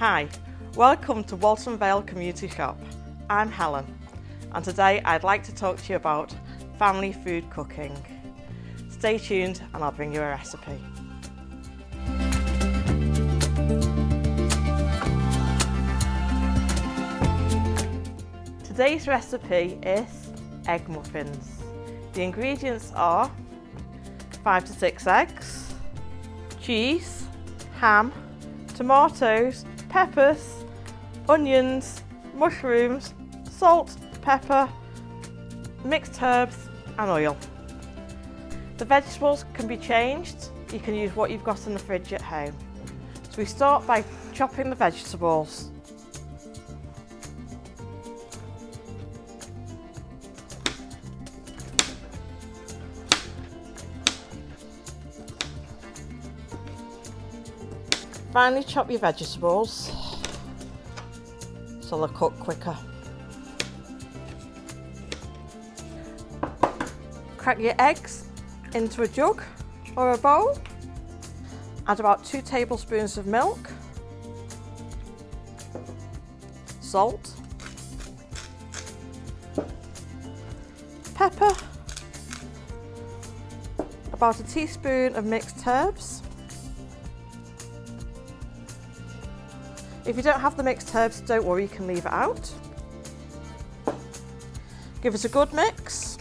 Hi, welcome to Walton Vale Community Shop. I'm Helen, and today I'd like to talk to you about family food cooking. Stay tuned and I'll bring you a recipe. Today's recipe is egg muffins. The ingredients are 5 to 6 eggs, cheese, ham, tomatoes, peppers, onions, mushrooms, salt, pepper, mixed herbs and oil. The vegetables can be changed. You can use what you've got in the fridge at home. So we start by chopping the vegetables. Finally chop your vegetables so they'll cook quicker. Crack your eggs into a jug or a bowl. Add about 2 tablespoons of milk, salt, pepper, about a teaspoon of mixed herbs. If you don't have the mixed herbs, don't worry, you can leave it out. Give it a good mix.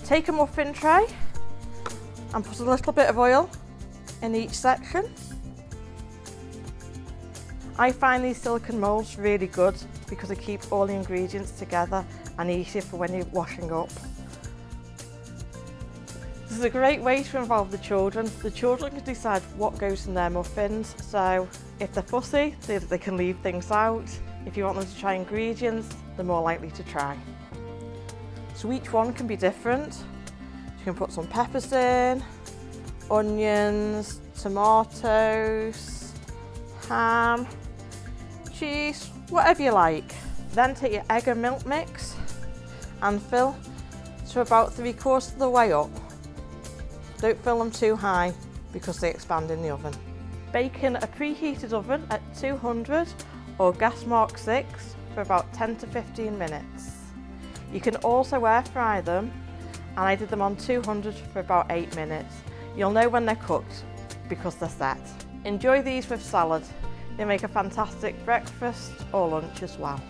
Take a muffin tray and put a little bit of oil in each section. I find these silicone moulds really good because they keep all the ingredients together and easier for when you're washing up. This is a great way to involve the children. The children can decide what goes in their muffins, so if they're fussy, they can leave things out. If you want them to try ingredients, they're more likely to try. So each one can be different. You can put some peppers in, onions, tomatoes, ham, cheese, whatever you like. Then take your egg and milk mix and fill to about 3/4 of the way up. Don't fill them too high because they expand in the oven. Bake in a preheated oven at 200 or gas mark 6 for about 10 to 15 minutes. You can also air fry them, and I did them on 200 for about 8 minutes. You'll know when they're cooked because they're set. Enjoy these with salad. They make a fantastic breakfast or lunch as well.